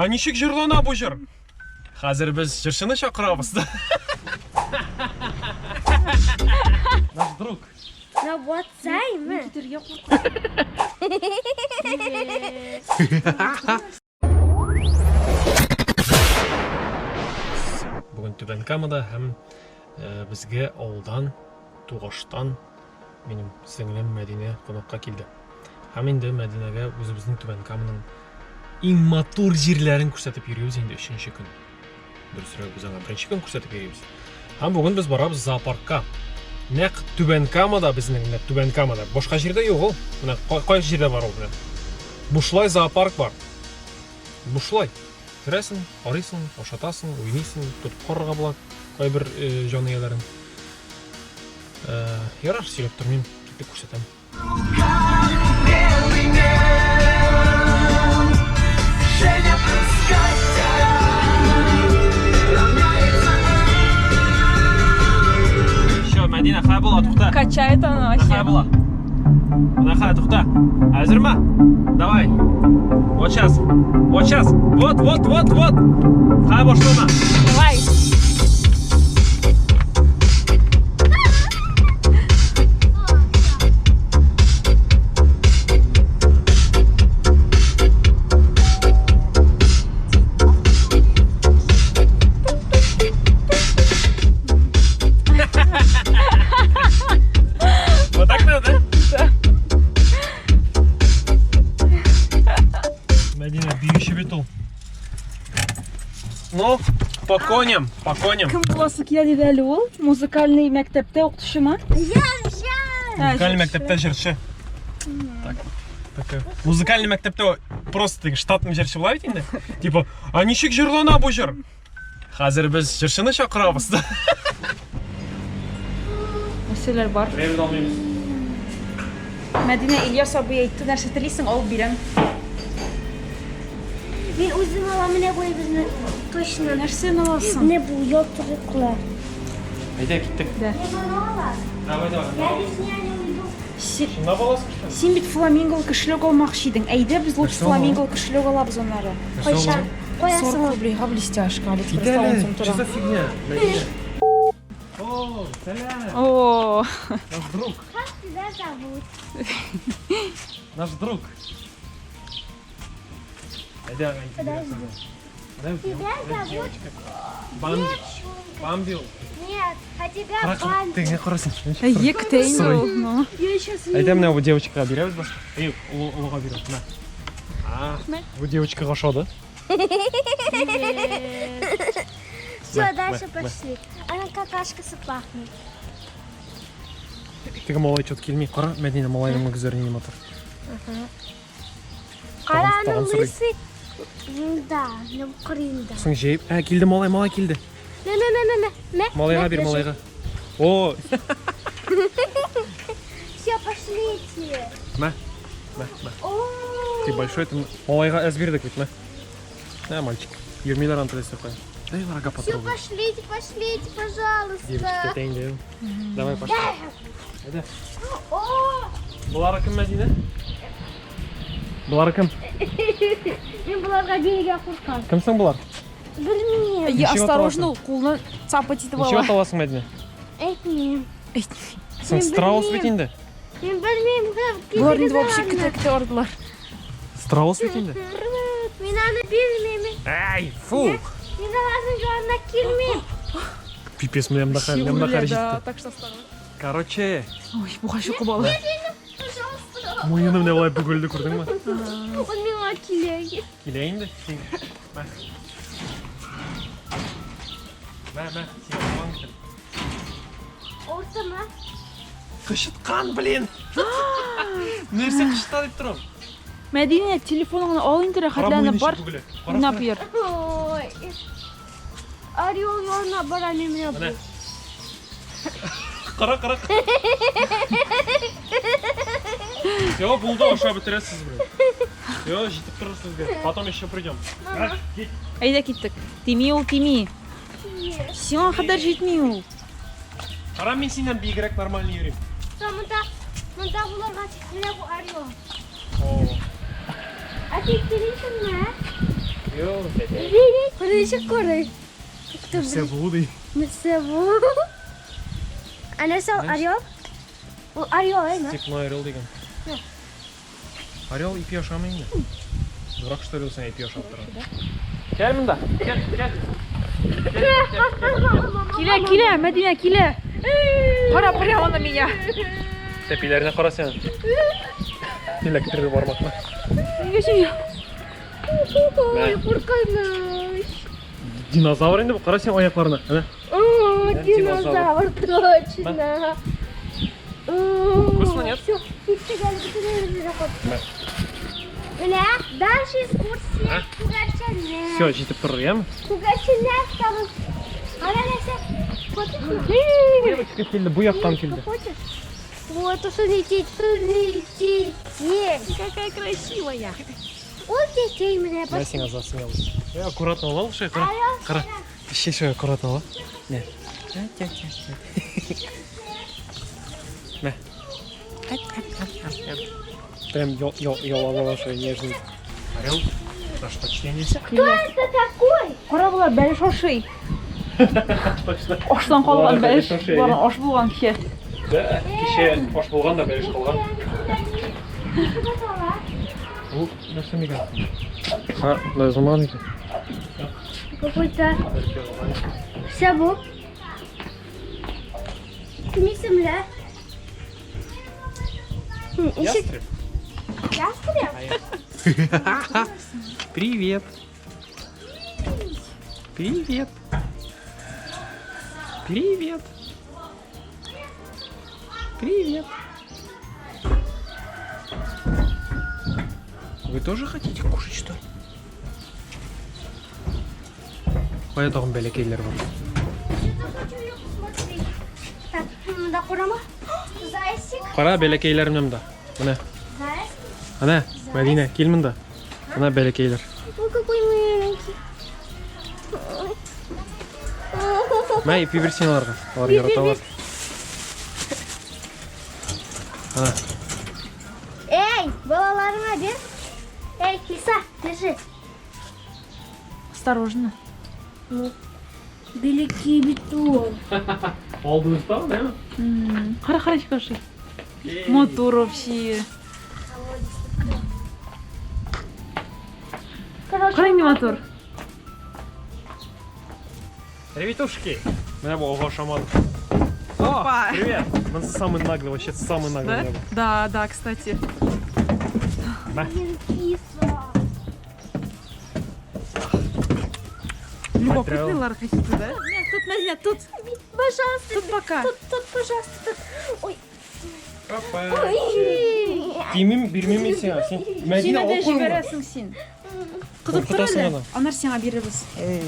А ничек жырлана бу жыр? Хәзер без җырчыны чакырабыз. Наш друг. На вот займе. Бүген Түбән Камада һәм безгә ауылдан, Тугаштан минем сеңлем Мәдинә кунакка килде. Һәм инде Мәдинәгә үзебезнең Түбән Каманың иң матур җирләрен күрсәтеп йөрибез инде 3нче көн. Дөресрәк без аңа 1нче көн күрсәтеп йөрибез. Һәм бүген без барабыз зоопаркка. Нәкъ Түбән Камада безнең Түбән Камада. Башка җирдә юк ул. Менә кай җирдә бар ул белән. Бушлай зоопарк бар. Бушлай. Керәсең, арыйсың, ашатасың, уйныйсың, тотып карарга була кайбер җанлыларын. Ярар, сөйләп тормыйм, китеп күрсәтәм. Что, Мәдинә, хәй була, тукта. Качает она вообще. Хәй була. Менә хәй, тукта. Әзерме? Давай. Вот сейчас. Вот сейчас. Вот. Хәй башлама. Давай. Вот так надо? Да. Мәдинә, биючі бит ул. Ну, по коням. Кем буласы килә диде әле ул? Музыкальный мәктәптә укытучымы? Музыкальный мәктәптә җырчы. Так. Музыкальный мәктәптә просто штатный җырчы була бит инде. Типа, а ничек җырлана бу җыр? Хәзер без җырчыны чакырабыз. Нәрсәләр бар? Ревен алмыйбыз. Мәдинә Ильяс абый әйтте, нәрсә телисең, алып бирәм. Мен үзем алам, менә бу безне точно. Нәрсәне аласың? Менә бу ялтырыклы. Әйдә, киттек. Да. Давай. Я без няни уйду. Шунда баласың что? Син бит фламинго кошелек алмакчы идең. Әйдә, без лучше Нәрсә алам? фламинго кошелек алабыз аннары. Кайчан? 40 Коясың. рублейга блестяшка, Иде Алиэкспресстан сум әле, что за тора. фигня? Мәдинә. О, сәлам. О, Наш друг. Как тебя зовут? Наш друг. Әйдә, Тебя зовут? Бамбил. Нет, а тебя Бамби. Ты не қарасың. екте инде ул. Ну. Я сейчас Әйдә, менә бу девочкага бирәбез бас. Эй, улыга бирәбез. Менә. Бу девочкага ошады. Все, дальше пошли. Она какашкасы пахнет. Теге малай чот килмей. Кара, Мәдинә малайның күзләренә не матур. Караны тагын сорый. лысый. Да, ну кринда. Соң җәйп. Килде малай килде. Малайга бир, малайга. О, Все, пошлите. мә. Ты большой, ты малайга әз бирдек бит, мә. Мальчик. Йөрмиләр антылыса кай. Дай врага Все, попробуй. пошлите, Девочки, пожалуйста. тәңгә. Давай, пошли. Әйдә. О, Булар кем, Мәдинә? Булар кем? мен буларга бирергә куркам. Кем соң булар? Белмим. Әйе, осторожно, кулны цапать итеп Ничего ала. аталасың, Мәдинә? Әйтмим. Соң страус бит инде. Мен белмим. Булар инде вообще көтә ардылар. Страус бит инде. Мен аны белмим. Ай, фу. Мен аның янына килмим. Пипес менә да Да, җитте. так что осторожно. Короче, Ой, бугачы кубалы. Пожалуйста. муеным не булай бөгелде, күрдеңме? Он миңа килә. Килә инде. Мә. Мә, син алган китеп. Ортама. Кышыткан, блин. Нәрсә кышыта дип торам? Мәдинә, телефоныңны ал инде, рәхәтләнеп бар. Уйнап йөр. Ой. Орел янына бара менә бу. Кара. Все, булды, аша бетерәсез, блин. Все, җитеп торырсыз бит. Потом еще придем. Әйдә киттек. Тими ул, тими. Сиңа кадәр җитми ул. Кара, мен синнән бигрәк нормально йөрим. Монда буларга менә бу орел. О. А ты телисеңме? Yok. Kuruşu koruy. Все буду. Mesela. Annesi arıyor. O arıyor değil mi? Типа орел деген. Орел ip yaşamayın da. Durak что ли sen ip yaşap тұрады. Gel bunda. Gel. Киле, Мәдина, киле. Пора прямо на меня. Tepelerine kara sen. Elektrik varmakla. Ой, Furkan'mış. Dinozavr indi bu. Kara sen ayaklarına. Hani? О, Я динозавр, точно. Вкусно, нет? Все, Öyle, дальше экскурсия. Kugaçenler. Все, жетіп тұр, иә ме? Kugaçenler tamam. Ана нәрсе. Хочешь? Девочка келді, bu жақтан келді. Хочешь? Вот, смотрите. Какая красивая. Ол детей міне. Мен сен азасын алып. Аккуратно ал, шай, қара. Қара. Шай, аккуратно ал. Не. Мә. Прям ёлалала шай, нежный. Орел. Наше почтение. Кто это такой? Қара бұлар бәліш ошый. Точно. Оштан қалған Бұлар бәліш. бәліш ошый, Бұлар иә. ош болған кеше. Кеше хош болған да бәліш қалған. Бұл нәрсе мега. Ха, лазыман екен. Какой-то совок. Кімесімлі? Ястреб. Ястреб? Привет. Привет. Привет. Привет. Вы тоже хотите кушать, что ли? Поэтому бәләкейлер бар. Так, мында құрама. Зайсик. Қара бәләкейлер мында. Мына. Зайсик. Ана, Мәдина, кел мында. Ана бәләкейлер. Ой, какой маленький. Мә, ипи берсен аларға. Алар яраталар. Ана. Эй, балаларыңа бер. Эй, Лиса, держи. Осторожно. Великий бетон. Алдыңыз та, да? Қара ошый. Мотор вообще. Қарай не мотор. Ребятушки, меня был ого шаман. Опа. Привет! Он самый наглый, вообще самый наглый. Да? Да, кстати. Киса. Любопытный лар хотите, да? Нет, тут, Мәдина, тут. Пожалуйста. Тут пока. Тут, пожалуйста. Тут. Ой. Ой. Тимим, бирмем сен. Сен Мәдина, де оқырма. жібересің сен. Қызып тұр Қорқытасың әлі. ана. Анар сен береміз. Ей.